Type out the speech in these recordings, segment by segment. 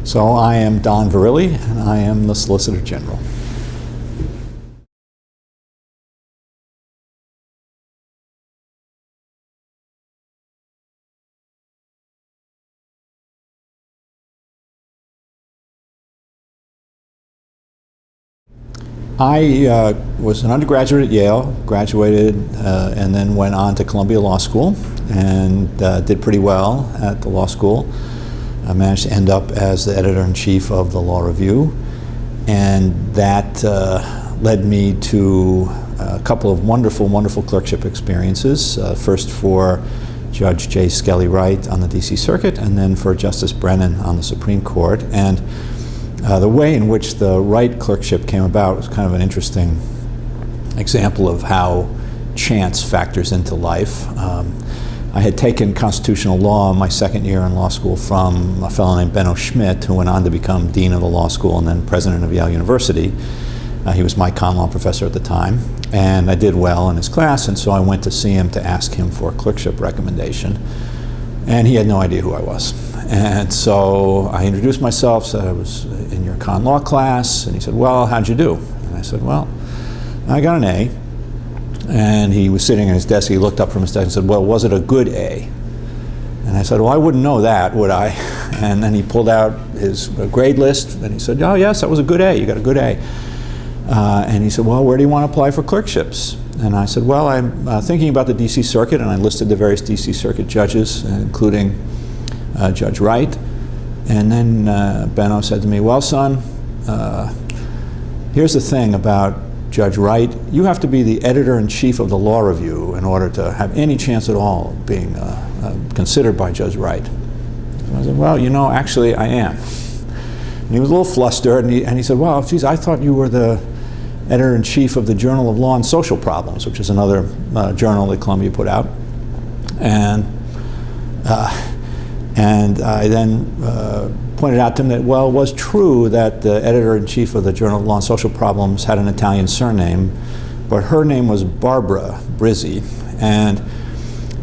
So I am Don Verrilli, and I am the Solicitor General. I was an undergraduate at Yale, graduated, and then went on to Columbia Law School and did pretty well at the law school. I managed to end up as the editor-in-chief of the Law Review, and that led me to a couple of wonderful, wonderful clerkship experiences. First for Judge J. Skelly Wright on the D.C. Circuit, and then for Justice Brennan on the Supreme Court. And the way in which the Wright clerkship came about was kind of an interesting example of how chance factors into life. I had taken constitutional law my second year in law school from a fellow named Benno Schmidt, who went on to become dean of the law school and then president of Yale University. He was my con law professor at the time, and I did well in his class, and so I went to see him to ask him for a clerkship recommendation, and he had no idea who I was. And so I introduced myself, said I was in your con law class, and he said, well, how'd you do? And I said, well, I got an A. And he was sitting at his desk, he looked up from his desk and said, well, was it a good A? And I said, well, I wouldn't know that, would I? And then he pulled out his grade list, and he said, oh, yes, that was a good A, you got a good A. And he said, well, where do you want to apply for clerkships? And I said, well, I'm thinking about the D.C. Circuit, and I listed the various D.C. Circuit judges, including Judge Wright. And then Benno said to me, well, son, here's the thing about Judge Wright. You have to be the editor-in-chief of the Law Review in order to have any chance at all of being considered by Judge Wright. So I said, well, you know, actually I am. And he was a little flustered, and he said, well, geez, I thought you were the editor-in-chief of the Journal of Law and Social Problems, which is another journal that Columbia put out. And I then pointed out to him that, well, it was true that the editor-in-chief of the Journal of Law and Social Problems had an Italian surname, but her name was Barbara Brizzi. And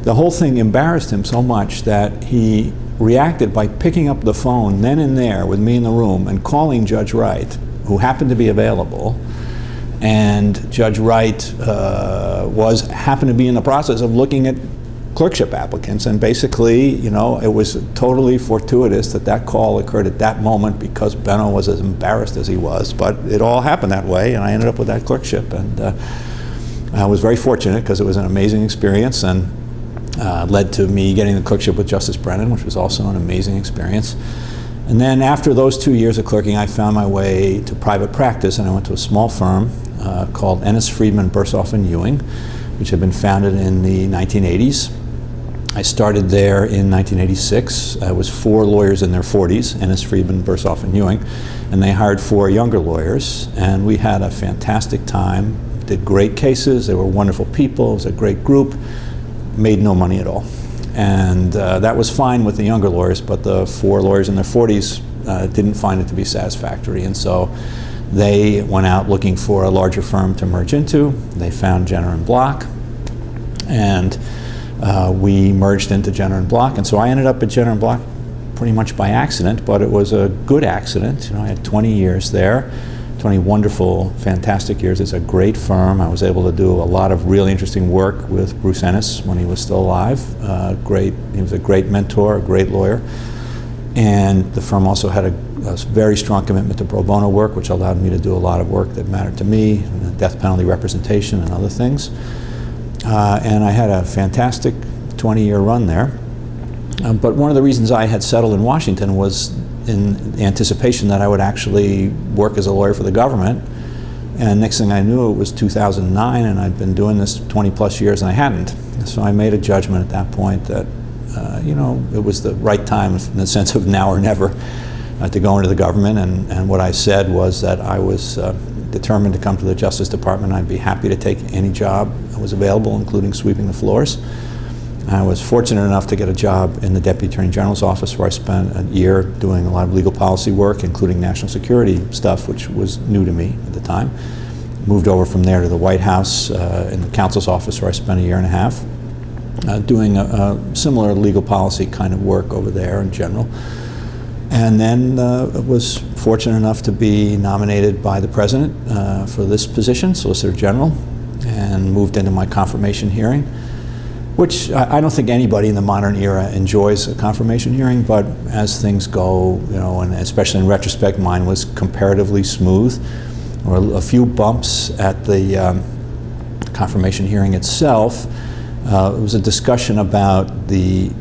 the whole thing embarrassed him so much that he reacted by picking up the phone then and there with me in the room and calling Judge Wright, who happened to be available. And Judge Wright happened to be in the process of looking at clerkship applicants, and basically, you know, it was totally fortuitous that that call occurred at that moment because Benno was as embarrassed as he was, but it all happened that way, and I ended up with that clerkship, and I was very fortunate because it was an amazing experience, and led to me getting the clerkship with Justice Brennan, which was also an amazing experience. And then after those 2 years of clerking, I found my way to private practice, and I went to a small firm called Ennis, Friedman, Bursoff & Ewing, which had been founded in the 1980s. I started there in 1986. I was 4 lawyers in their 40s, Ennis, Friedman, Bursoff & Ewing, and they hired 4 younger lawyers, and we had a fantastic time, did great cases, they were wonderful people, it was a great group, made no money at all. And that was fine with the younger lawyers, but the 4 lawyers in their 40s didn't find it to be satisfactory, and so they went out looking for a larger firm to merge into. They found Jenner & Block, and we merged into Jenner & Block, and so I ended up at Jenner & Block pretty much by accident, but it was a good accident. You know, I had 20 years there, 20 wonderful, fantastic years. It's a great firm. I was able to do a lot of really interesting work with Bruce Ennis when he was still alive. He was a great mentor, a great lawyer, and the firm also had a very strong commitment to pro bono work, which allowed me to do a lot of work that mattered to me, death penalty representation and other things. And I had a fantastic 20-year run there. But one of the reasons I had settled in Washington was in anticipation that I would actually work as a lawyer for the government. And next thing I knew, it was 2009, and I'd been doing this 20 plus years, and I hadn't. So I made a judgment at that point that, you know, it was the right time in the sense of now or never to go into the government. And what I said was that I was determined to come to the Justice Department. I'd be happy to take any job that was available, including sweeping the floors. I was fortunate enough to get a job in the Deputy Attorney General's office, where I spent a year doing a lot of legal policy work, including national security stuff, which was new to me at the time. Moved over from there to the White House in the counsel's office, where I spent a year and a half doing a similar legal policy kind of work over there in general. And then was fortunate enough to be nominated by the President for this position, Solicitor General, and moved into my confirmation hearing, which I don't think anybody in the modern era enjoys a confirmation hearing, but as things go, you know, and especially in retrospect, mine was comparatively smooth. There were a few bumps at the confirmation hearing itself. It was a discussion about the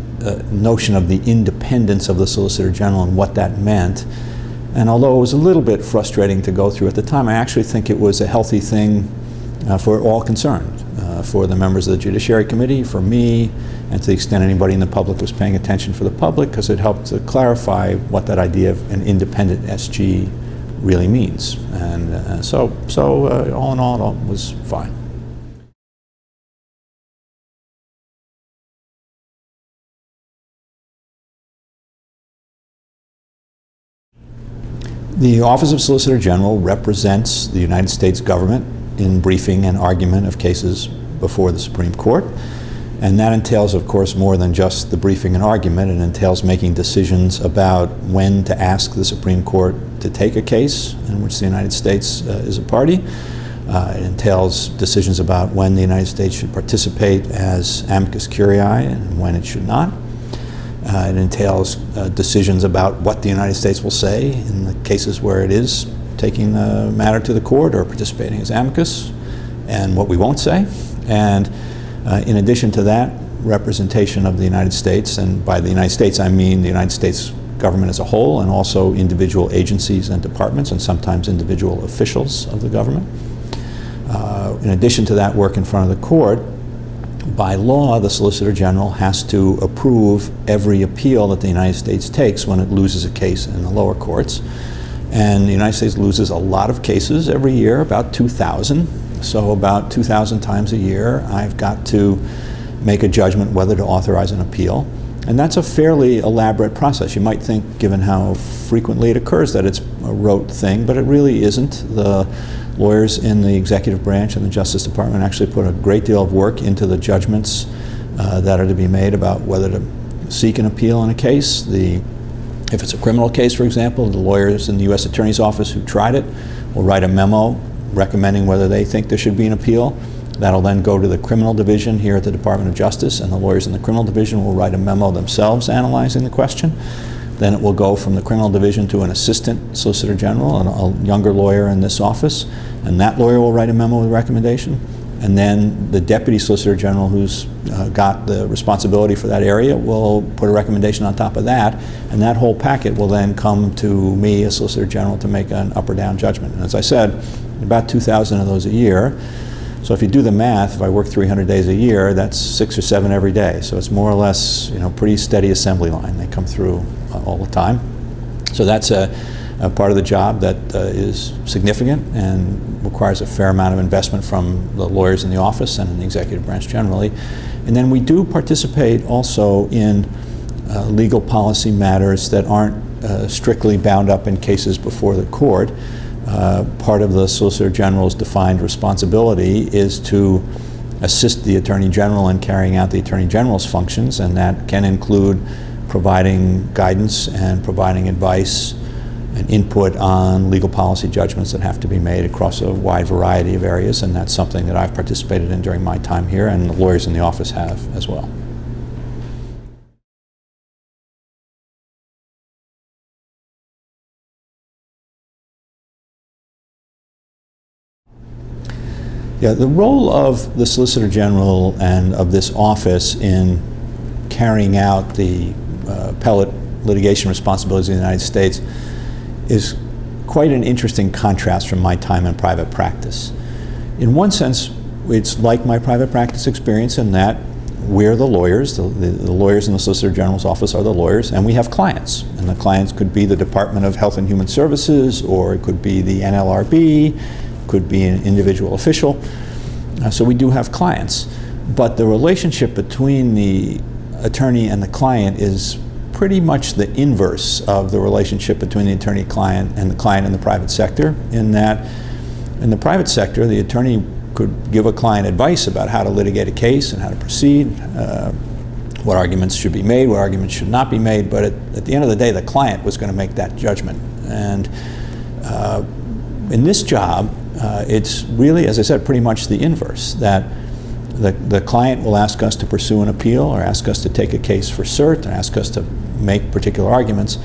notion of the independence of the Solicitor General and what that meant. And although it was a little bit frustrating to go through at the time, I actually think it was a healthy thing for all concerned, for the members of the Judiciary Committee, for me, and to the extent anybody in the public was paying attention for the public, because it helped to clarify what that idea of an independent SG really means. And so all in all, it was fine. The Office of Solicitor General represents the United States government in briefing and argument of cases before the Supreme Court. And that entails, of course, more than just the briefing and argument. It entails making decisions about when to ask the Supreme Court to take a case in which the United States is a party. It entails decisions about when the United States should participate as amicus curiae and when it should not. It entails decisions about what the United States will say in the cases where it is taking the matter to the court or participating as amicus, and what we won't say. And in addition to that, representation of the United States, and by the United States I mean the United States government as a whole, and also individual agencies and departments, and sometimes individual officials of the government. In addition to that work in front of the court, by law, the Solicitor General has to approve every appeal that the United States takes when it loses a case in the lower courts. And the United States loses a lot of cases every year, about 2,000. So about 2,000 times a year, I've got to make a judgment whether to authorize an appeal. And that's a fairly elaborate process. You might think, given how frequently it occurs, that it's a rote thing, but it really isn't. The lawyers in the executive branch and the Justice Department actually put a great deal of work into the judgments that are to be made about whether to seek an appeal in a case. If it's a criminal case, for example, the lawyers in the U.S. Attorney's Office who tried it will write a memo recommending whether they think there should be an appeal. That'll then go to the criminal division here at the Department of Justice, and the lawyers in the criminal division will write a memo themselves analyzing the question. Then it will go from the criminal division to an assistant solicitor general, a younger lawyer in this office, and that lawyer will write a memo with a recommendation. And then the deputy solicitor general, who's got the responsibility for that area, will put a recommendation on top of that, and that whole packet will then come to me as solicitor general to make an up or down judgment. And as I said, about 2,000 of those a year. So if you do the math, if I work 300 days a year, that's 6 or 7 every day. So it's more or less, pretty steady assembly line. They come through all the time. So that's a part of the job that is significant and requires a fair amount of investment from the lawyers in the office and in the executive branch generally. And then we do participate also in legal policy matters that aren't strictly bound up in cases before the court. Part of the Solicitor General's defined responsibility is to assist the Attorney General in carrying out the Attorney General's functions, and that can include providing guidance and providing advice and input on legal policy judgments that have to be made across a wide variety of areas, and that's something that I've participated in during my time here, and the lawyers in the office have as well. Yeah, the role of the Solicitor General and of this office in carrying out the appellate litigation responsibilities of the United States is quite an interesting contrast from my time in private practice. In one sense, it's like my private practice experience in that we're the lawyers, the lawyers in the Solicitor General's office are the lawyers, and we have clients. And the clients could be the Department of Health and Human Services, or it could be the NLRB, could be an individual official. So we do have clients. But the relationship between the attorney and the client is pretty much the inverse of the relationship between the attorney-client and the client in the private sector, in that in the private sector, the attorney could give a client advice about how to litigate a case and how to proceed, what arguments should be made, what arguments should not be made, but at the end of the day, the client was going to make that judgment. And in this job, it's really, as I said, pretty much the inverse, that the client will ask us to pursue an appeal or ask us to take a case for cert or ask us to make particular arguments.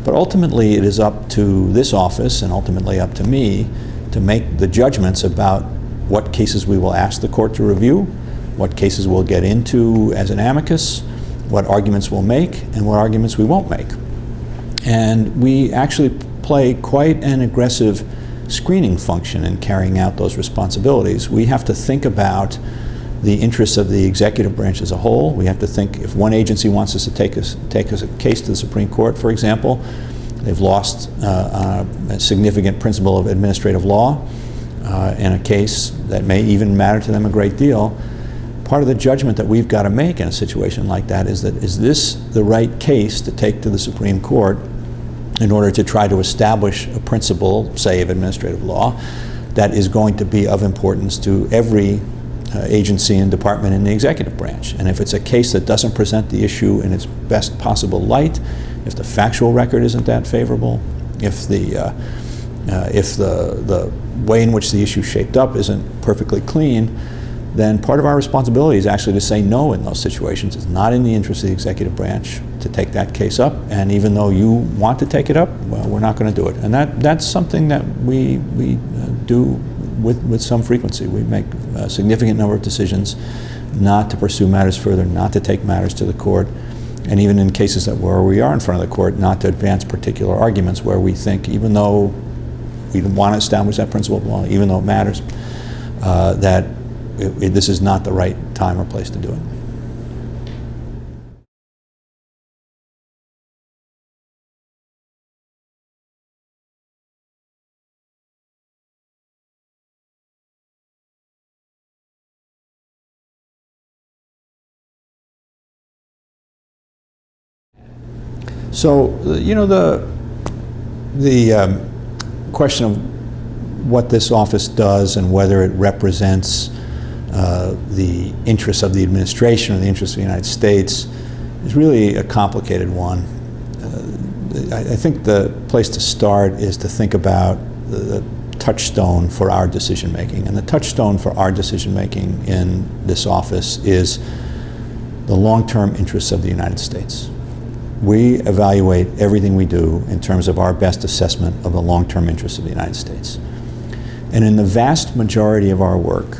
But ultimately, it is up to this office and ultimately up to me to make the judgments about what cases we will ask the court to review, what cases we'll get into as an amicus, what arguments we'll make, and what arguments we won't make. And we actually play quite an aggressive screening function in carrying out those responsibilities. We have to think about the interests of the executive branch as a whole. We have to think if one agency wants us to take a case to the Supreme Court, for example, they've lost a significant principle of administrative law in a case that may even matter to them a great deal. Part of the judgment that we've got to make in a situation like that is this the right case to take to the Supreme Court in order to try to establish a principle, say, of administrative law that is going to be of importance to every agency and department in the executive branch. And if it's a case that doesn't present the issue in its best possible light, if the factual record isn't that favorable, if the way in which the issue shaped up isn't perfectly clean, then part of our responsibility is actually to say no in those situations. It's not in the interest of the executive branch to take that case up, and even though you want to take it up, well, we're not going to do it. And that's something that we do with some frequency. We make a significant number of decisions not to pursue matters further, not to take matters to the court, and even in cases where we are in front of the court, not to advance particular arguments where we think, even though we want to establish that principle of law, even though it matters, that this is not the right time or place to do it. So, the question of what this office does and whether it represents the interests of the administration or the interests of the United States is really a complicated one. I think the place to start is to think about the touchstone for our decision making. And the touchstone for our decision making in this office is the long-term interests of the United States. We evaluate everything we do in terms of our best assessment of the long-term interests of the United States. And in the vast majority of our work,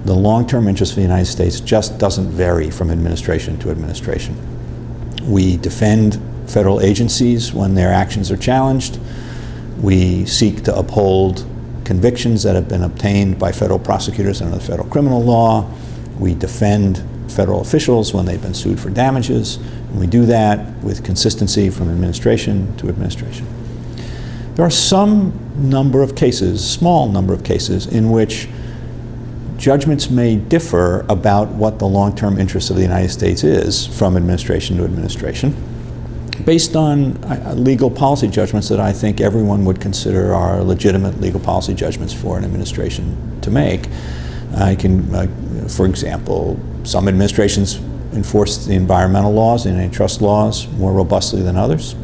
the long-term interest of the United States just doesn't vary from administration to administration. We defend federal agencies when their actions are challenged. We seek to uphold convictions that have been obtained by federal prosecutors under the federal criminal law. We defend federal officials when they've been sued for damages. And we do that with consistency from administration to administration. There are some number of cases, small number of cases, in which judgments may differ about what the long-term interest of the United States is from administration to administration, based on legal policy judgments that I think everyone would consider are legitimate legal policy judgments for an administration to make. I can, for example, some administrations enforce the environmental laws and antitrust laws more robustly than others.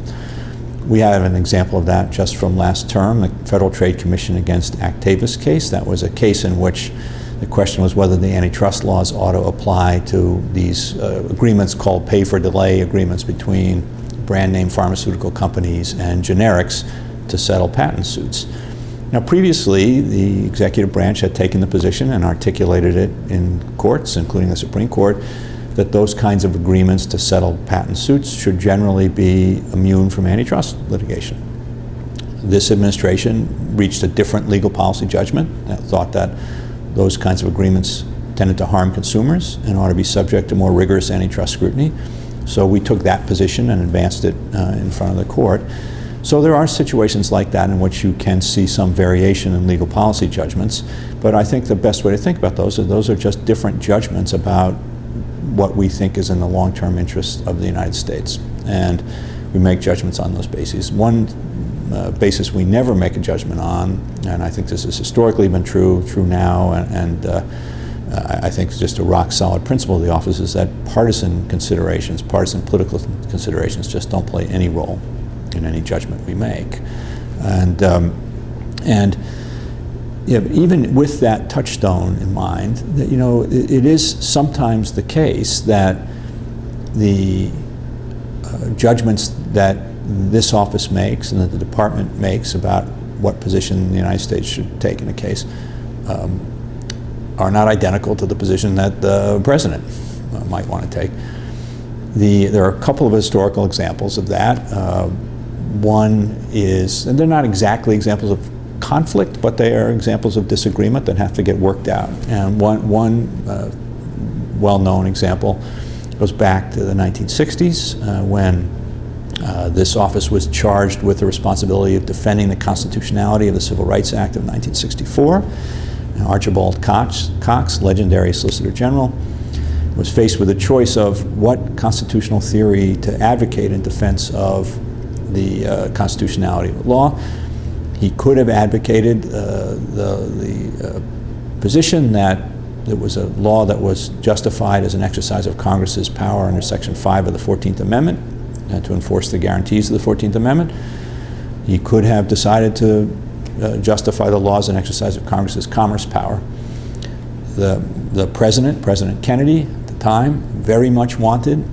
We have an example of that just from last term, the Federal Trade Commission against Actavis case. That was a case in which the question was whether the antitrust laws ought to apply to these agreements called pay-for-delay agreements between brand name pharmaceutical companies and generics to settle patent suits. Now, previously, the executive branch had taken the position and articulated it in courts, including the Supreme Court, that those kinds of agreements to settle patent suits should generally be immune from antitrust litigation. This administration reached a different legal policy judgment that thought that those kinds of agreements tended to harm consumers and ought to be subject to more rigorous antitrust scrutiny. So we took that position and advanced it in front of the court. So there are situations like that in which you can see some variation in legal policy judgments, but I think the best way to think about those is those are just different judgments about what we think is in the long-term interest of the United States. And we make judgments on those bases. One basis we never make a judgment on, and I think this has historically been true now, and I think just a rock-solid principle of the office is that partisan considerations, partisan political considerations, just don't play any role in any judgment we make. And even with that touchstone in mind, that, it is sometimes the case that the judgments that this office makes and that the department makes about what position the United States should take in a case are not identical to the position that the president might want to take. There are a couple of historical examples of that. One is, and they're not exactly examples of conflict, but they are examples of disagreement that have to get worked out. And one well-known example goes back to the 1960s when this office was charged with the responsibility of defending the constitutionality of the Civil Rights Act of 1964. And Archibald Cox, legendary Solicitor General, was faced with a choice of what constitutional theory to advocate in defense of the constitutionality of the law. He could have advocated the position that it was a law that was justified as an exercise of Congress's power under Section 5 of the 14th Amendment to enforce the guarantees of the 14th Amendment. He could have decided to justify the law as an exercise of Congress's commerce power. The President Kennedy at the time, very much wanted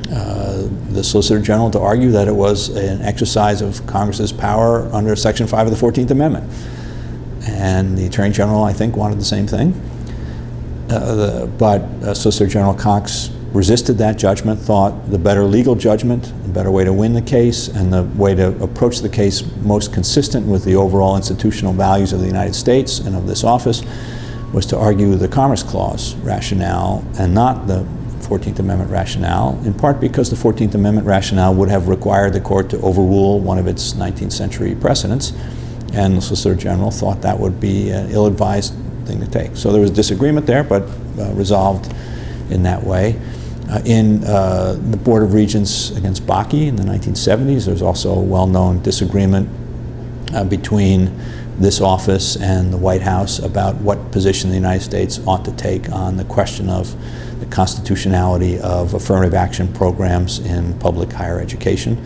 the Solicitor General to argue that it was an exercise of Congress's power under Section 5 of the 14th Amendment. And the Attorney General, I think, wanted the same thing. But Solicitor General Cox resisted that judgment, thought the better legal judgment, the better way to win the case, and the way to approach the case most consistent with the overall institutional values of the United States and of this office was to argue the Commerce Clause rationale and not the 14th Amendment rationale, in part because the 14th Amendment rationale would have required the court to overrule one of its 19th century precedents, and the Solicitor General thought that would be an ill-advised thing to take. So there was disagreement there, but resolved in that way. In the Board of Regents against Bakke in the 1970s, there was also a well-known disagreement between this office and the White House about what position the United States ought to take on the question of the constitutionality of affirmative action programs in public higher education.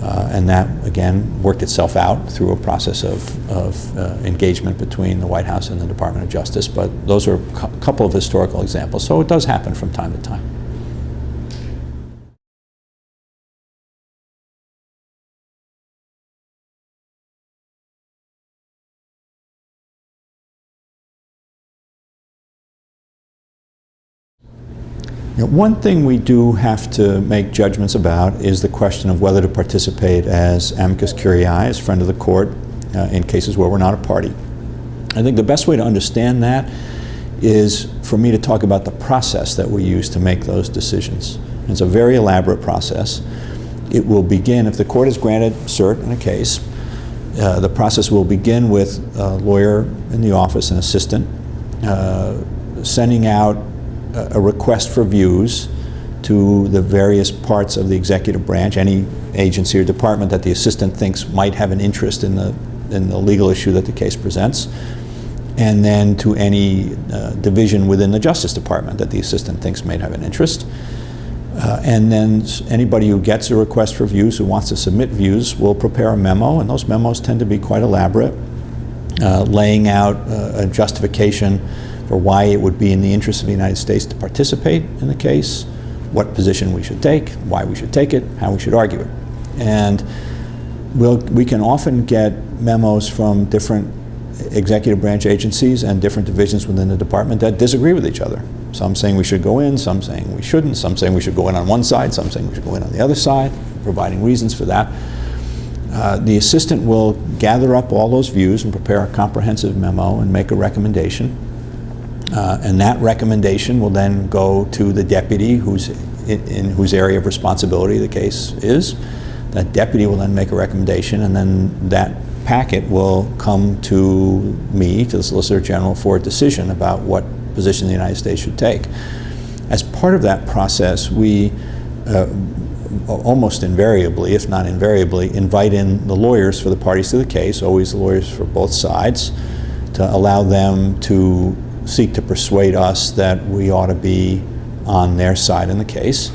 And that, again, worked itself out through a process of engagement between the White House and the Department of Justice. But those are a couple of historical examples. So it does happen from time to time. One thing we do have to make judgments about is the question of whether to participate as amicus curiae, as friend of the court, in cases where we're not a party. I think the best way to understand that is for me to talk about the process that we use to make those decisions. It's a very elaborate process. It will begin, if the court has granted cert in a case, the process will begin with a lawyer in the office, an assistant, sending out a request for views to the various parts of the executive branch, any agency or department that the assistant thinks might have an interest in the legal issue that the case presents, and then to any division within the Justice Department that the assistant thinks may have an interest. And then anybody who gets a request for views, who wants to submit views, will prepare a memo, and those memos tend to be quite elaborate, laying out a justification for why it would be in the interest of the United States to participate in the case, what position we should take, why we should take it, how we should argue it. And we can often get memos from different executive branch agencies and different divisions within the department that disagree with each other. Some saying we should go in, some saying we shouldn't, some saying we should go in on one side, some saying we should go in on the other side, providing reasons for that. The assistant will gather up all those views and prepare a comprehensive memo and make a recommendation. And that recommendation will then go to the deputy in whose area of responsibility the case is. That deputy will then make a recommendation, and then that packet will come to me, to the Solicitor General, for a decision about what position the United States should take. As part of that process, we almost invariably, if not invariably, invite in the lawyers for the parties to the case, always the lawyers for both sides, to allow them to seek to persuade us that we ought to be on their side in the case.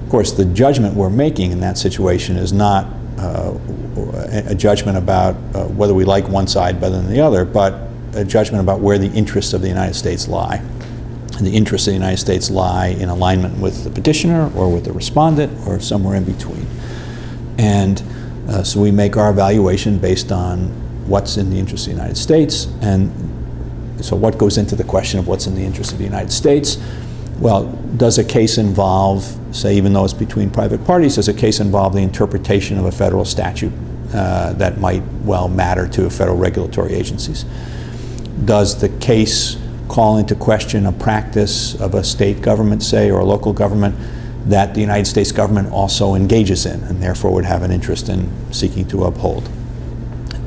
Of course, the judgment we're making in that situation is not a judgment about whether we like one side better than the other, but a judgment about where the interests of the United States lie. And the interests of the United States lie in alignment with the petitioner or with the respondent or somewhere in between. And so we make our evaluation based on what's in the interest of the United States. And so what goes into the question of what's in the interest of the United States? Well, does a case involve, say, even though it's between private parties, does a case involve the interpretation of a federal statute that might well matter to federal regulatory agencies? Does the case call into question a practice of a state government, say, or a local government that the United States government also engages in and therefore would have an interest in seeking to uphold?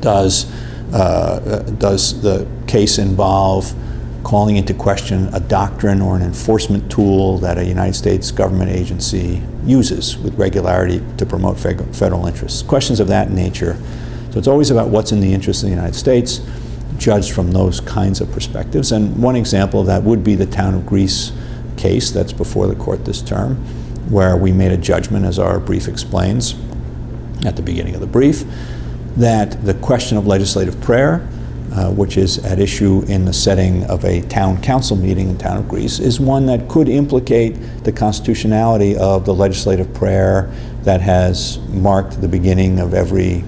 Does the case involve calling into question a doctrine or an enforcement tool that a United States government agency uses with regularity to promote federal interests? Questions of that nature. So it's always about what's in the interest of the United States, judged from those kinds of perspectives. And one example of that would be the Town of Greece case that's before the court this term, where we made a judgment, as our brief explains at the beginning of the brief, that the question of legislative prayer, which is at issue in the setting of a town council meeting in the Town of Greece, is one that could implicate the constitutionality of the legislative prayer that has marked the beginning of every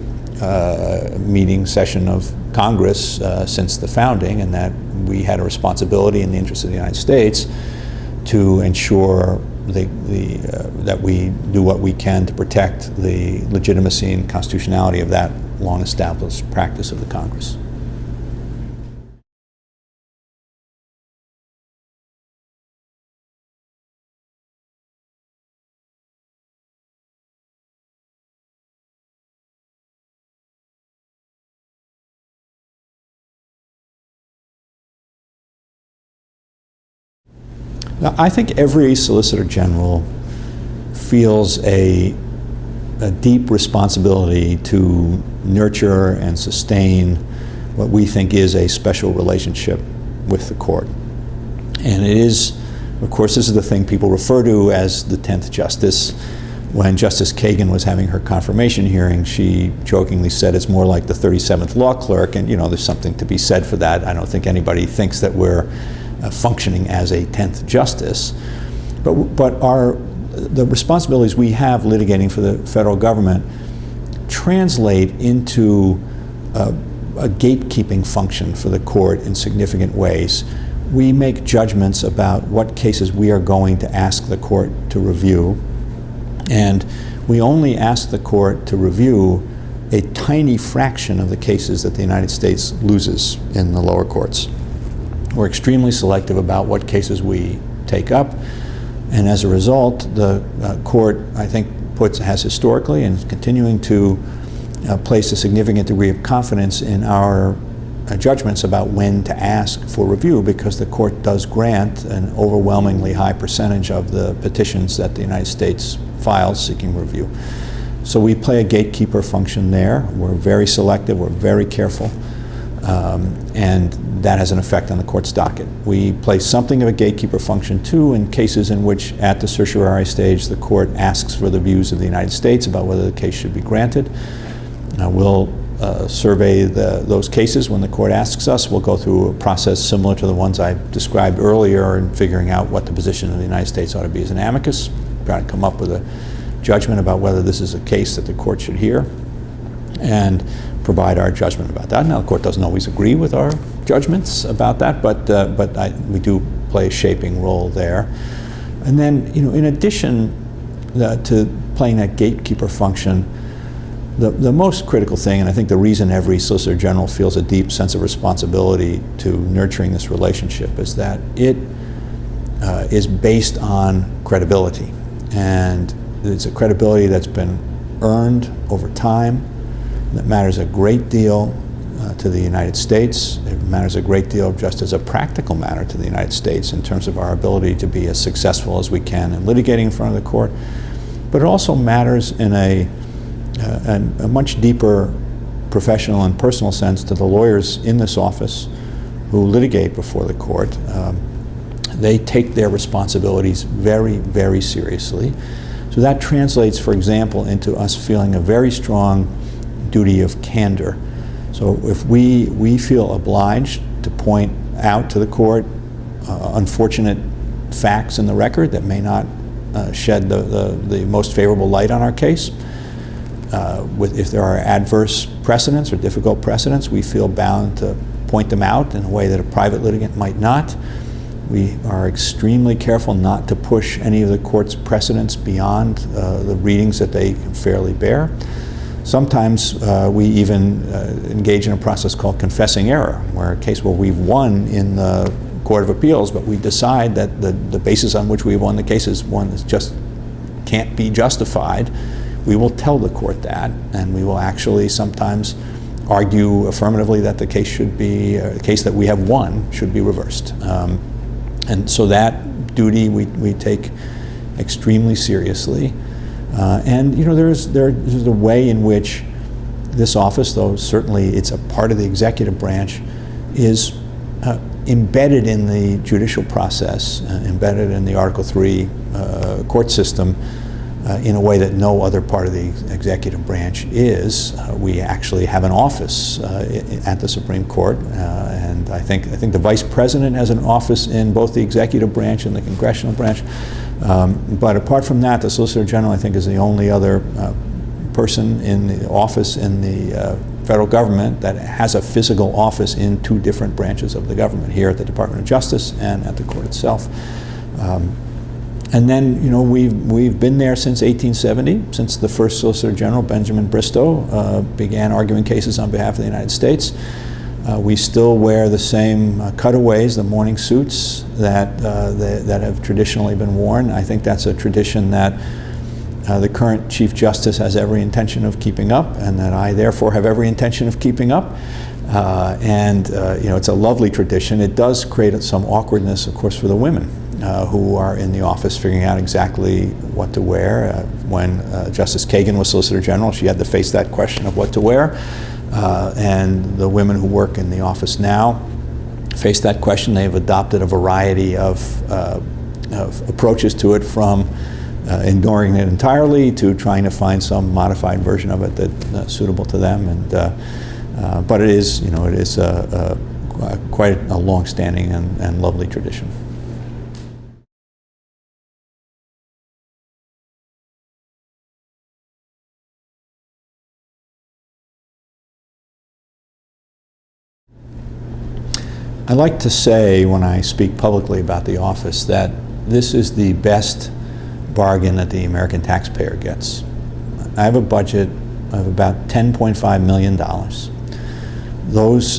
meeting session of Congress since the founding, and that we had a responsibility in the interest of the United States to ensure that we do what we can to protect the legitimacy and constitutionality of that long-established practice of the Congress. Now, I think every Solicitor General feels a deep responsibility to nurture and sustain what we think is a special relationship with the court. And it is, of course, this is the thing people refer to as the 10th Justice. When Justice Kagan was having her confirmation hearing, she jokingly said it's more like the 37th law clerk, and there's something to be said for that. I don't think anybody thinks that we're functioning as a 10th Justice. But the responsibilities we have litigating for the federal government translate into a gatekeeping function for the court in significant ways. We make judgments about what cases we are going to ask the court to review, and we only ask the court to review a tiny fraction of the cases that the United States loses in the lower courts. We're extremely selective about what cases we take up, and as a result, the court, I think, has historically and is continuing to place a significant degree of confidence in our judgments about when to ask for review, because the court does grant an overwhelmingly high percentage of the petitions that the United States files seeking review. So we play a gatekeeper function there. We're very selective, we're very careful, and that has an effect on the court's docket. We play something of a gatekeeper function too in cases in which at the certiorari stage the court asks for the views of the United States about whether the case should be granted. We'll survey those cases when the court asks us. We'll go through a process similar to the ones I described earlier in figuring out what the position of the United States ought to be as an amicus, try to come up with a judgment about whether this is a case that the court should hear, and provide our judgment about that. Now, the court doesn't always agree with our judgments about that, but we do play a shaping role there. And then, in addition to playing that gatekeeper function, the most critical thing, and I think the reason every Solicitor General feels a deep sense of responsibility to nurturing this relationship, is that it is based on credibility. And it's a credibility that's been earned over time, that matters a great deal to the United States. It matters a great deal just as a practical matter to the United States in terms of our ability to be as successful as we can in litigating in front of the court. But it also matters in a much deeper professional and personal sense to the lawyers in this office who litigate before the court, they take their responsibilities very, very seriously. So that translates, for example, into us feeling a very strong duty of candor. So if we feel obliged to point out to the court unfortunate facts in the record that may not shed the most favorable light on our case, if there are adverse precedents or difficult precedents, we feel bound to point them out in a way that a private litigant might not. We are extremely careful not to push any of the court's precedents beyond the readings that they can fairly bear. Sometimes we even engage in a process called confessing error, where a case where we've won in the Court of Appeals, but we decide that the basis on which we won the case is one that just can't be justified. We will tell the court that, and we will actually sometimes argue affirmatively that the case should be, the case that we have won should be reversed. And so that duty we take extremely seriously. And you know, there's a way in which this office, though certainly it's a part of the executive branch, is embedded in the judicial process, embedded in the Article III court system in a way that no other part of the executive branch is. We actually have an office at the Supreme Court, and I think the Vice President has an office in both the executive branch and the congressional branch. But apart from that, the Solicitor General, I think, is the only other person in the office in the federal government that has a physical office in two different branches of the government, here at the Department of Justice and at the court itself. And then, you know, we've been there since 1870, since the first Solicitor General, Benjamin Bristow, began arguing cases on behalf of the United States. We still wear the same cutaways, the morning suits that have traditionally been worn. I think that's a tradition that the current Chief Justice has every intention of keeping up, and that I therefore have every intention of keeping up. You know, it's a lovely tradition. It does create some awkwardness, of course, for the women who are in the office figuring out exactly what to wear. When Justice Kagan was Solicitor General, she had to face that question of what to wear. And the women who work in the office now face that question. They've adopted a variety of approaches to it, from ignoring it entirely to trying to find some modified version of it that's suitable to them. And but it is, you know, it is quite a long-standing and lovely tradition. I like to say when I speak publicly about the office that this is the best bargain that the American taxpayer gets. I have a budget of about $10.5 million. Those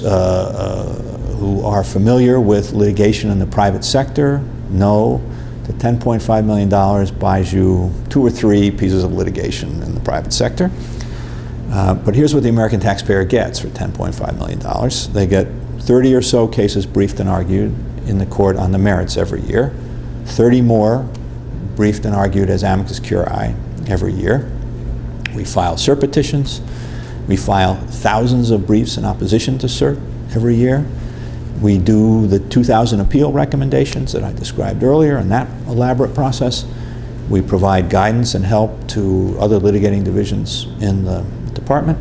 who are familiar with litigation in the private sector know that $10.5 million buys you 2 or 3 pieces of litigation in the private sector. But here's what the American taxpayer gets for $10.5 million. They get 30 or so cases briefed and argued in the court on the merits every year, 30 more briefed and argued as amicus curiae every year. We file cert petitions. We file thousands of briefs in opposition to cert every year. We do the 2,000 appeal recommendations that I described earlier in that elaborate process. We provide guidance and help to other litigating divisions in the department.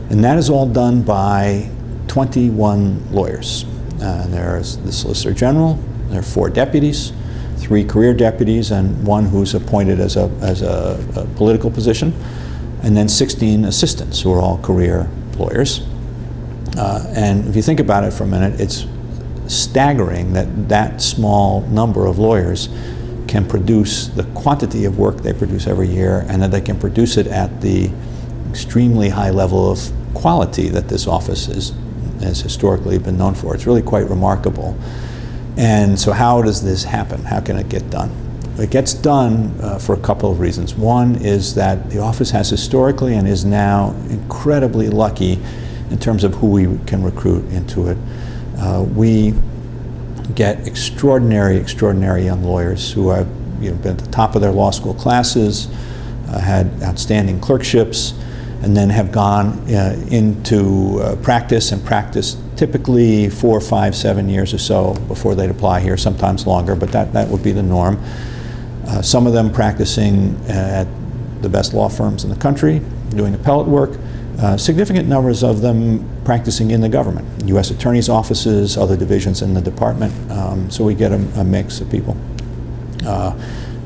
And that is all done by 21 lawyers. There's the Solicitor General, there are 4 deputies, 3 career deputies, and 1 who's appointed as a political position, and then 16 assistants who are all career lawyers. And if you think about it for a minute, it's staggering that that small number of lawyers can produce the quantity of work they produce every year, and that they can produce it at the extremely high level of quality that this office has historically been known for. It's really quite remarkable. And so how does this happen? How can it get done? It gets done for a couple of reasons. One is that the office has historically and is now incredibly lucky in terms of who we can recruit into it. We get extraordinary young lawyers who have been at the top of their law school classes, had outstanding clerkships, and then have gone into practice and practiced typically 4, 5, 7 years or so before they'd apply here, sometimes longer, but that would be the norm. Some of them practicing at the best law firms in the country, doing appellate work. Significant numbers of them practicing in the government, U.S. attorneys' offices, other divisions in the department. So we get a mix of people.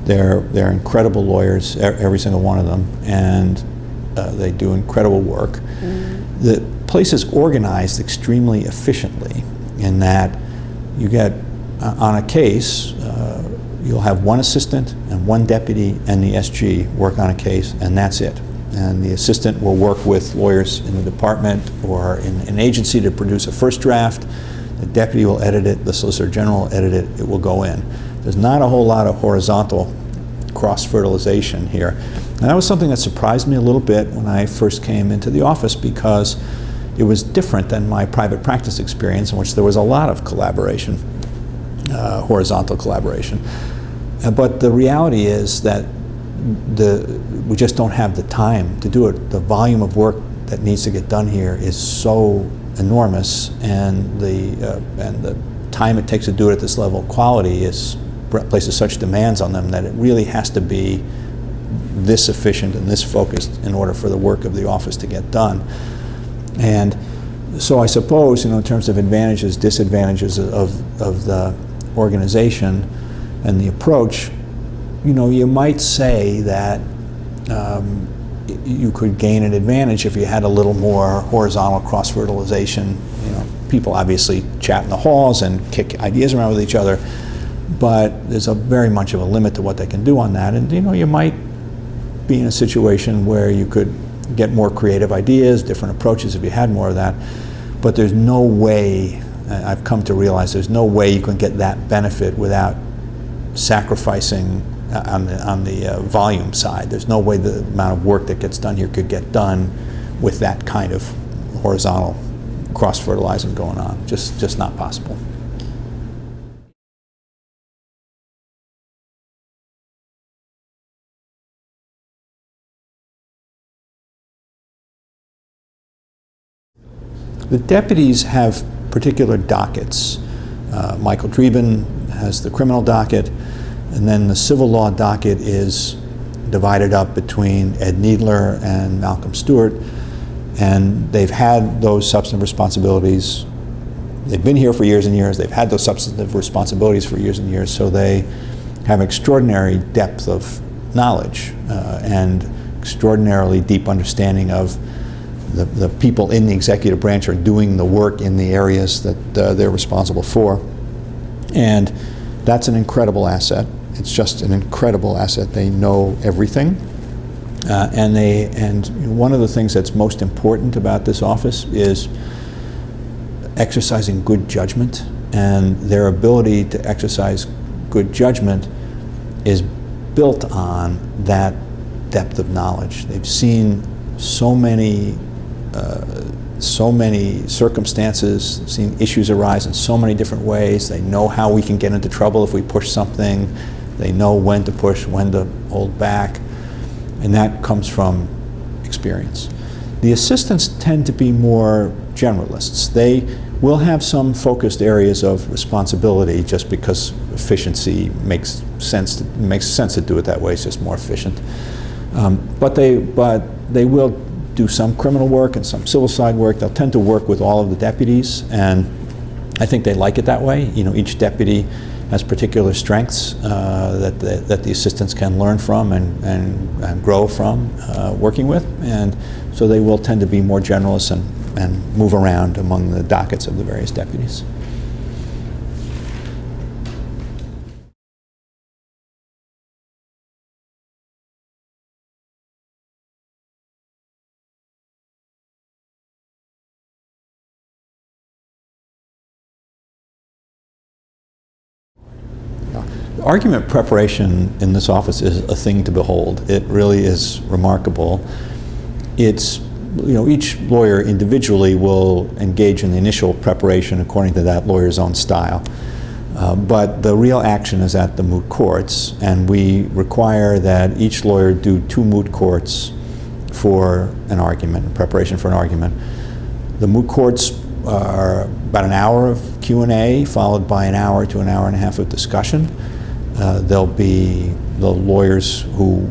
They're incredible lawyers, every single one of them, and they do incredible work. The place is organized extremely efficiently in that you get, on a case, you'll have one assistant and one deputy and the SG work on a case, and that's it. And the assistant will work with lawyers in the department or in an agency to produce a first draft. The deputy will edit it, the Solicitor General will edit it, it will go in. There's not a whole lot of horizontal cross-fertilization here. And that was something that surprised me a little bit when I first came into the office, because it was different than my private practice experience, in which there was a lot of collaboration, horizontal collaboration. But the reality is that we just don't have the time to do it. The volume of work that needs to get done here is so enormous, and the time it takes to do it at this level of quality places such demands on them that it really has to be this efficient and this focused in order for the work of the office to get done. And so I suppose, in terms of advantages, disadvantages of the organization and the approach, you might say that you could gain an advantage if you had a little more horizontal cross-fertilization. People obviously chat in the halls and kick ideas around with each other, but there's very much of a limit to what they can do on that. And you might be in a situation where you could get more creative ideas, different approaches if you had more of that. But there's no way, I've come to realize, there's no way you can get that benefit without sacrificing on the volume side. There's no way the amount of work that gets done here could get done with that kind of horizontal cross-fertilizing going on. Just not possible. The deputies have particular dockets. Michael Dreeben has the criminal docket, and then the civil law docket is divided up between Ed Needler and Malcolm Stewart, and they've had those substantive responsibilities. They've been here for years and years. They've had those substantive responsibilities for years and years, so they have extraordinary depth of knowledge and extraordinarily deep understanding of the people in the executive branch are doing the work in the areas that they're responsible for. And that's an incredible asset. It's just an incredible asset. They know everything. And one of the things that's most important about this office is exercising good judgment. And their ability to exercise good judgment is built on that depth of knowledge. They've seen so many circumstances, seen issues arise in so many different ways. They know how we can get into trouble if we push something. They know when to push, when to hold back, and that comes from experience. The assistants tend to be more generalists. They will have some focused areas of responsibility just because efficiency makes sense to do it that way. It's just more efficient. But they will do some criminal work and some civil side work. They'll tend to work with all of the deputies, and I think they like it that way. Each deputy has particular strengths that the assistants can learn from and grow from working with, and so they will tend to be more generalists and move around among the dockets of the various deputies. Argument preparation in this office is a thing to behold. It really is remarkable. It's, each lawyer individually will engage in the initial preparation according to that lawyer's own style. But the real action is at the moot courts, and we require that each lawyer do 2 moot courts for an argument, in preparation for an argument. The moot courts are about an hour of Q&A followed by an hour to an hour and a half of discussion. There'll be the lawyers who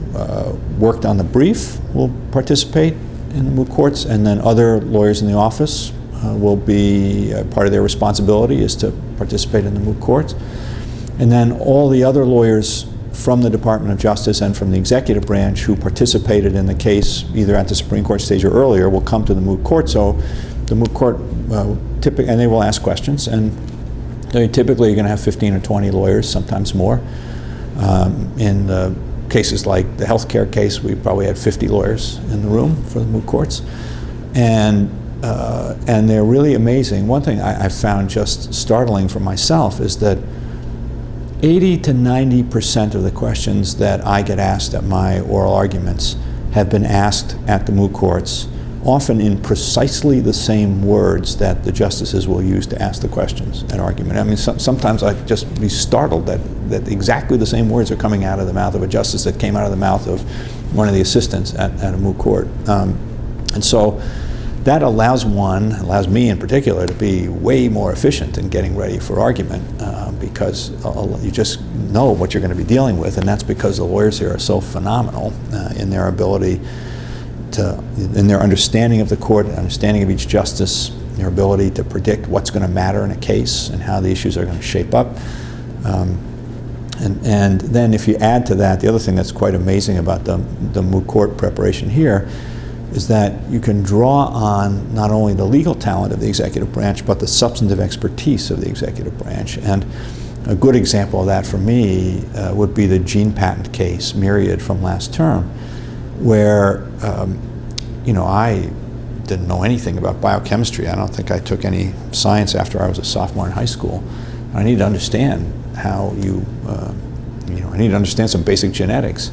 worked on the brief will participate in the moot courts, and then other lawyers in the office will be part of their responsibility is to participate in the moot courts. And then all the other lawyers from the Department of Justice and from the executive branch who participated in the case either at the Supreme Court stage or earlier will come to the moot court. So the moot court typically, and they will ask questions, and typically you're going to have 15 or 20 lawyers, sometimes more. In cases like the healthcare case, we probably had 50 lawyers in the room for the moot courts, and they're really amazing. One thing I found just startling for myself is that 80 to 90% of the questions that I get asked at my oral arguments have been asked at the moot courts, often in precisely the same words that the justices will use to ask the questions at argument. I mean, sometimes I just be startled that exactly the same words are coming out of the mouth of a justice that came out of the mouth of one of the assistants at a moot court. And so that allows me in particular, to be way more efficient in getting ready for argument because you just know what you're going to be dealing with, and that's because the lawyers here are so phenomenal in their ability in their understanding of the court, understanding of each justice, their ability to predict what's going to matter in a case and how the issues are going to shape up. And then if you add to that, the other thing that's quite amazing about the moot court preparation here is that you can draw on not only the legal talent of the executive branch, but the substantive expertise of the executive branch. And a good example of that for me would be the gene patent case, Myriad, from last term, where I didn't know anything about biochemistry. I don't think I took any science after I was a sophomore in high school. I needed to understand how I needed to understand some basic genetics.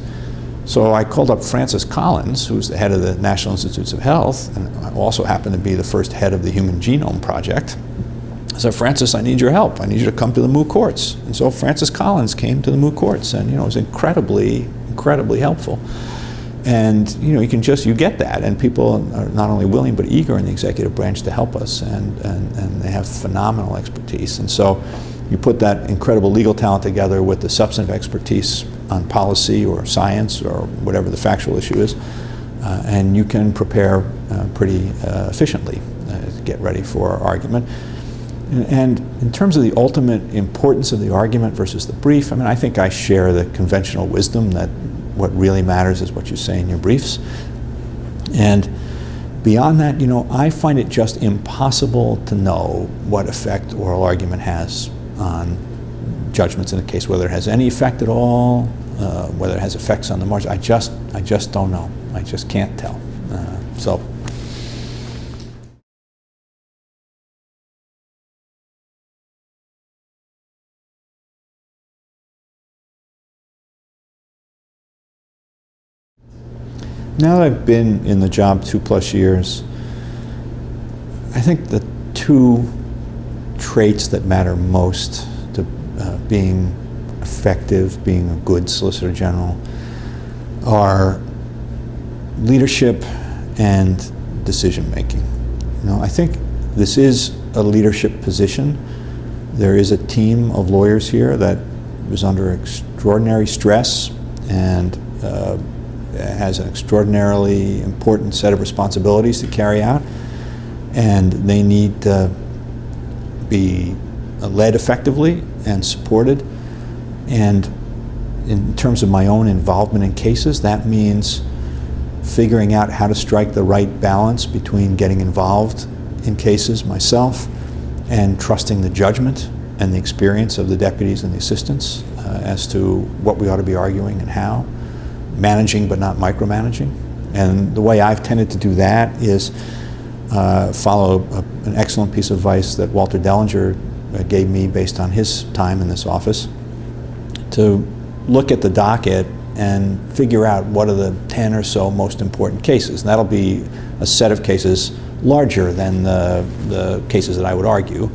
So I called up Francis Collins, who's the head of the National Institutes of Health, and also happened to be the first head of the Human Genome Project. I said, Francis, I need your help. I need you to come to the moot courts. And so Francis Collins came to the moot courts, and it was incredibly, incredibly helpful. And you get that, and people are not only willing but eager in the executive branch to help us, and they have phenomenal expertise. And so you put that incredible legal talent together with the substantive expertise on policy or science or whatever the factual issue is, and you can prepare pretty efficiently to get ready for argument. And in terms of the ultimate importance of the argument versus the brief, I think I share the conventional wisdom that what really matters is what you say in your briefs. And beyond that, I find it just impossible to know what effect oral argument has on judgments in a case, whether it has any effect at all, whether it has effects on the margin. I just don't know. I just can't tell. So. Now that I've been in the job 2+ years, I think the two traits that matter most to being effective, being a good Solicitor General, are leadership and decision making. I think this is a leadership position. There is a team of lawyers here that was under extraordinary stress and has an extraordinarily important set of responsibilities to carry out, and they need to be led effectively and supported. And in terms of my own involvement in cases, that means figuring out how to strike the right balance between getting involved in cases myself and trusting the judgment and the experience of the deputies and the assistants as to what we ought to be arguing and how. Managing but not micromanaging. And the way I've tended to do that is follow an excellent piece of advice that Walter Dellinger gave me based on his time in this office, to look at the docket and figure out what are the 10 or so most important cases. And that'll be a set of cases larger than the cases that I would argue,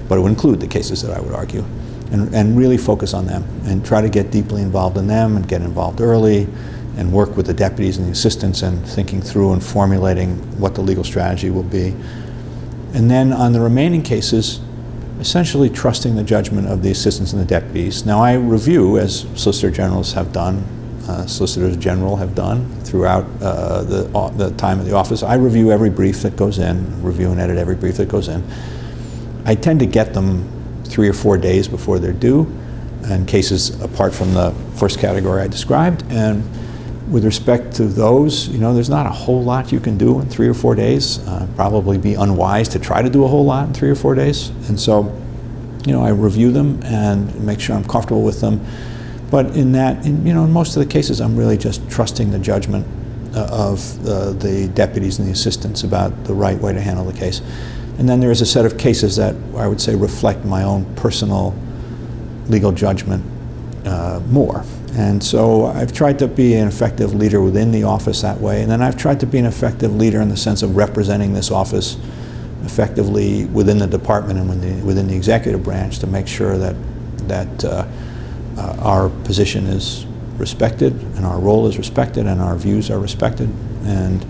but it would include the cases that I would argue. And really focus on them and try to get deeply involved in them and get involved early and work with the deputies and the assistants and thinking through and formulating what the legal strategy will be. And then on the remaining cases, essentially trusting the judgment of the assistants and the deputies. Now I review, as Solicitor Generals have done, Solicitors General have done throughout the time of the office. I review every brief that goes in, review and edit every brief that goes in. I tend to get them 3 or 4 days before they're due, in cases apart from the first category I described. And with respect to those, there's not a whole lot you can do in 3 or 4 days. Probably be unwise to try to do a whole lot in 3 or 4 days. And so, I review them and make sure I'm comfortable with them. But in most of the cases, I'm really just trusting the judgment of the deputies and the assistants about the right way to handle the case. And then there is a set of cases that I would say reflect my own personal legal judgment more. And so I've tried to be an effective leader within the office that way. And then I've tried to be an effective leader in the sense of representing this office effectively within the department and within the executive branch to make sure that our position is respected and our role is respected and our views are respected. And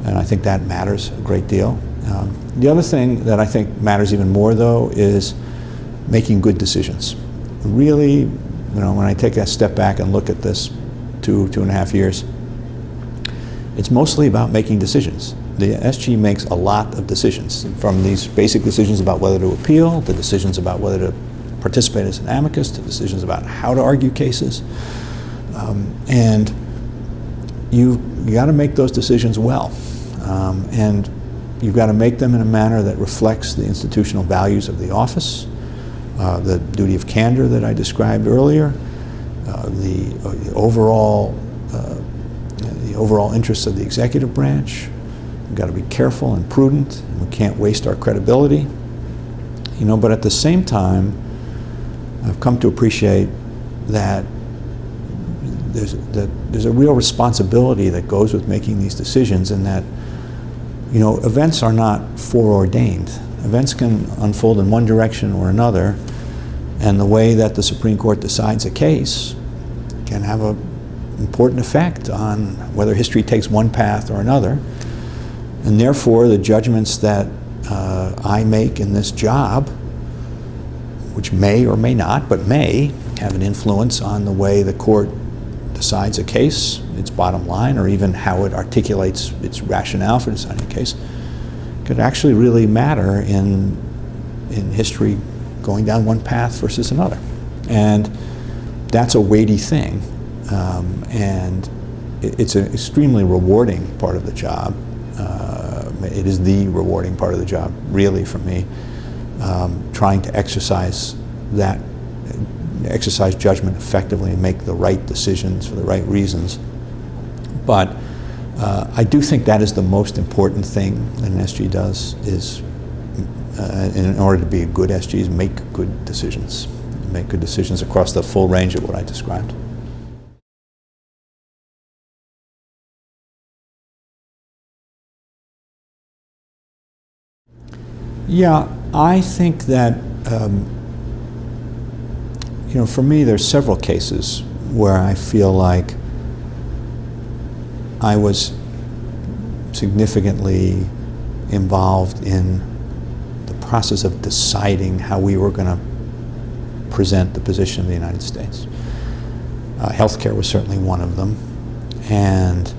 I think that matters a great deal. The other thing that I think matters even more, though, is making good decisions. Really, when I take a step back and look at this 2.5 years, it's mostly about making decisions. The SG makes a lot of decisions, from these basic decisions about whether to appeal, to decisions about whether to participate as an amicus, to decisions about how to argue cases. And you got to make those decisions well. And you've got to make them in a manner that reflects the institutional values of the office, the duty of candor that I described earlier, the overall interests of the executive branch. We've got to be careful and prudent, and we can't waste our credibility. But at the same time, I've come to appreciate that there's a real responsibility that goes with making these decisions, and that events are not foreordained. Events can unfold in one direction or another, and the way that the Supreme Court decides a case can have an important effect on whether history takes one path or another. And therefore, the judgments that I make in this job, which may or may not, but may have an influence on the way the court decides a case, its bottom line, or even how it articulates its rationale for deciding a case, could actually really matter in history going down one path versus another. And that's a weighty thing. And it's an extremely rewarding part of the job. It is the rewarding part of the job, really, for me, trying to exercise judgment effectively and make the right decisions for the right reasons. But I do think that is the most important thing that an SG does, is in order to be a good SG, is make good decisions. Make good decisions across the full range of what I described. Yeah, I think that, for me, there's several cases where I feel like I was significantly involved in the process of deciding how we were going to present the position of the United States. Healthcare was certainly one of them, and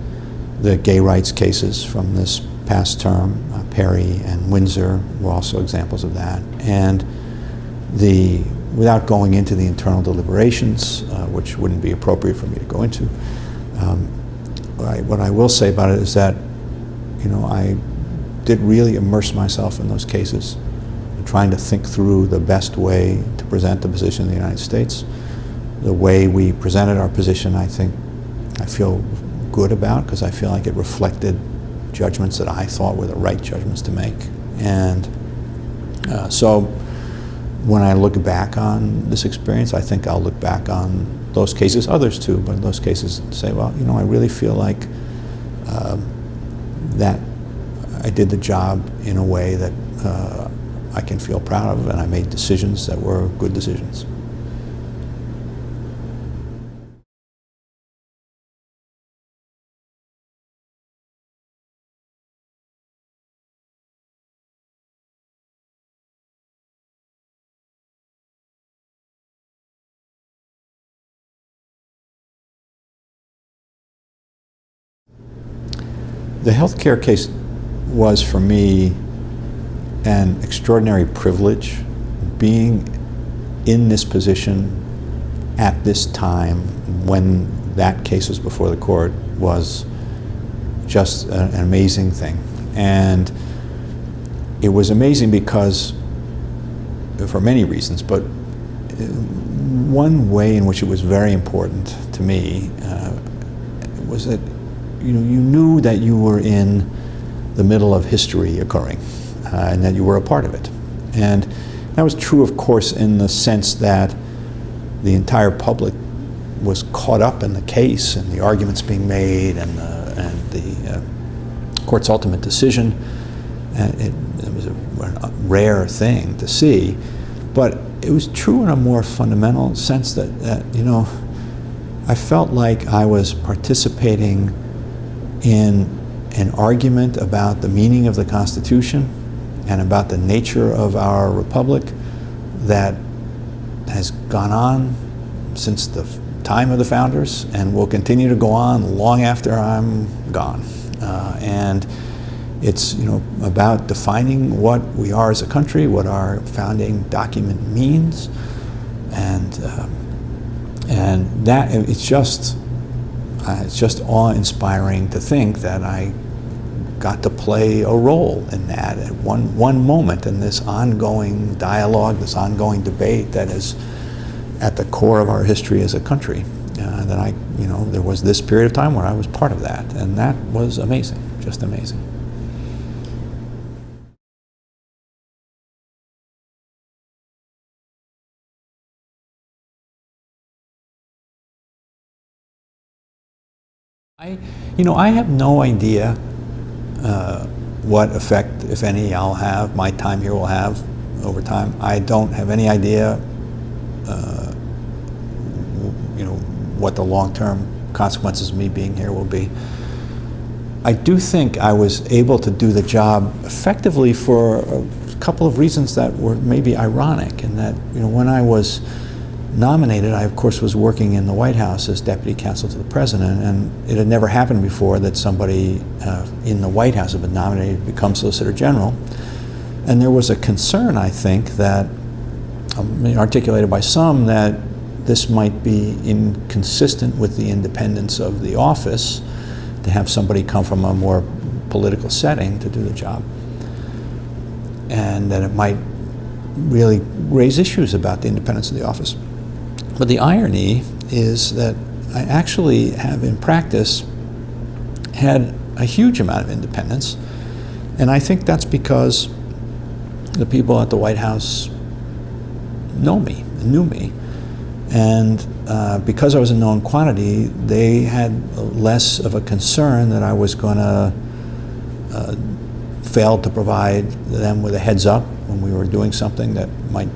the gay rights cases from this past term, Perry and Windsor, were also examples of that. And without going into the internal deliberations, which wouldn't be appropriate for me to go into, what I will say about it is that, I did really immerse myself in those cases, trying to think through the best way to present the position of the United States. The way we presented our position, I feel good about, because I feel like it reflected judgments that I thought were the right judgments to make. And so when I look back on this experience, I think I'll look back on those cases, others too, but in those cases say, well, I really feel like that I did the job in a way that I can feel proud of, and I made decisions that were good decisions. The healthcare case was, for me, an extraordinary privilege. Being in this position at this time when that case was before the court was just an amazing thing. And it was amazing because, for many reasons, but one way in which it was very important to me was that you knew that you were in the middle of history occurring and that you were a part of it. And that was true, of course, in the sense that the entire public was caught up in the case and the arguments being made and the court's ultimate decision. And it was a rare thing to see, but it was true in a more fundamental sense that I felt like I was participating in an argument about the meaning of the Constitution and about the nature of our republic that has gone on since the time of the founders and will continue to go on long after I'm gone. And it's about defining what we are as a country, what our founding document means, and that it's just awe-inspiring to think that I got to play a role in that at one moment in this ongoing dialogue, this ongoing debate that is at the core of our history as a country. That there was this period of time where I was part of that, and that was amazing, just amazing. I have no idea what effect, if any, my time here will have over time. I don't have any idea, what the long-term consequences of me being here will be. I do think I was able to do the job effectively for a couple of reasons that were maybe ironic, in that, when I was nominated, I of course was working in the White House as deputy counsel to the president, and it had never happened before that somebody in the White House had been nominated to become Solicitor General. And there was a concern, I think, that articulated by some, that this might be inconsistent with the independence of the office to have somebody come from a more political setting to do the job, and that it might really raise issues about the independence of the office. But the irony is that I actually have, in practice, had a huge amount of independence, and I think that's because the people at the White House knew me, and because I was a known quantity, they had less of a concern that I was going to fail to provide them with a heads up when we were doing something that might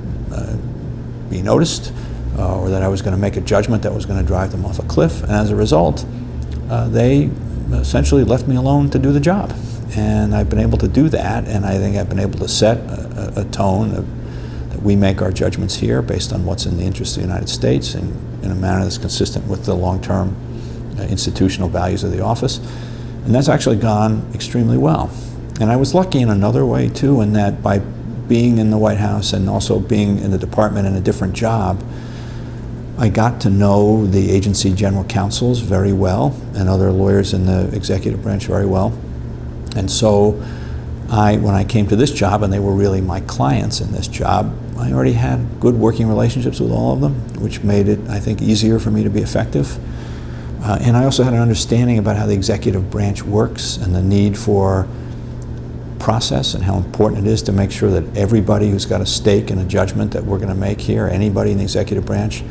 be noticed, or that I was going to make a judgment that was going to drive them off a cliff. And as a result, they essentially left me alone to do the job. And I've been able to do that, and I think I've been able to set a tone that we make our judgments here based on what's in the interest of the United States and in a manner that's consistent with the long-term institutional values of the office. And that's actually gone extremely well. And I was lucky in another way too, in that by being in the White House and also being in the department in a different job, I got to know the agency general counsels very well and other lawyers in the executive branch very well. And so when I came to this job, and they were really my clients in this job, I already had good working relationships with all of them, which made it, I think, easier for me to be effective. And I also had an understanding about how the executive branch works and the need for process and how important it is to make sure that everybody who's got a stake in a judgment that we're going to make here, anybody in the executive branch,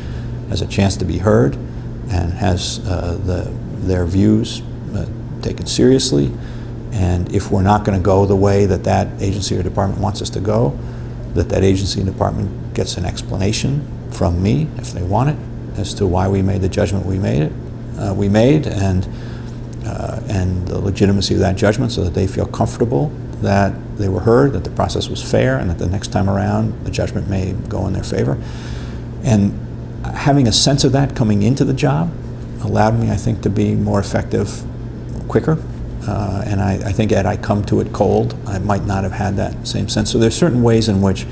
has a chance to be heard and has their views taken seriously. And if we're not going to go the way that that agency or department wants us to go, that agency and department gets an explanation from me, if they want it, as to why we made the judgment we made, and the legitimacy of that judgment, so that they feel comfortable that they were heard, that the process was fair, and that the next time around the judgment may go in their favor. And having a sense of that coming into the job allowed me, I think, to be more effective quicker, And I think had I come to it cold, I might not have had that same sense. So there's certain ways in which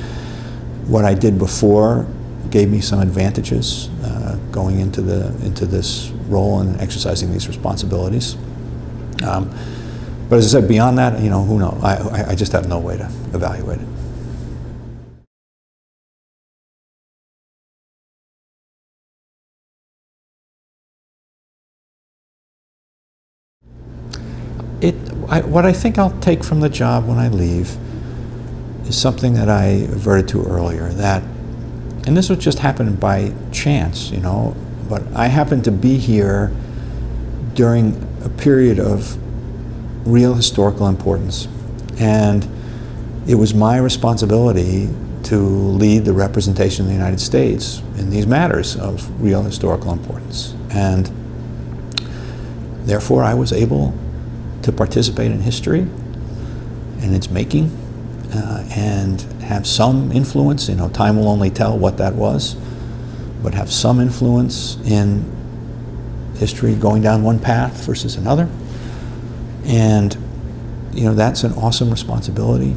what I did before gave me some advantages going into this role and exercising these responsibilities. But as I said, beyond that, who knows? I just have no way to evaluate it. What I think I'll take from the job when I leave is something that I adverted to earlier, and this would just happen by chance, but I happened to be here during a period of real historical importance, and it was my responsibility to lead the representation of the United States in these matters of real historical importance, and therefore I was able to participate in history and its making and have some influence. Time will only tell what that was, but have some influence in history going down one path versus another. And that's an awesome responsibility,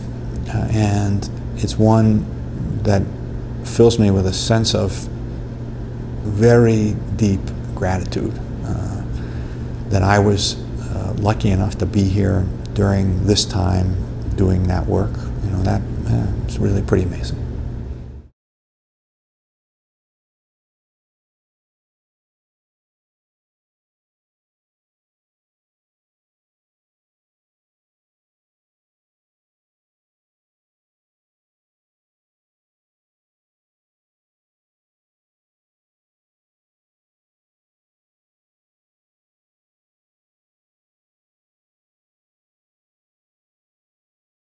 and it's one that fills me with a sense of very deep gratitude that I was lucky enough to be here during this time doing that work. It's really pretty amazing.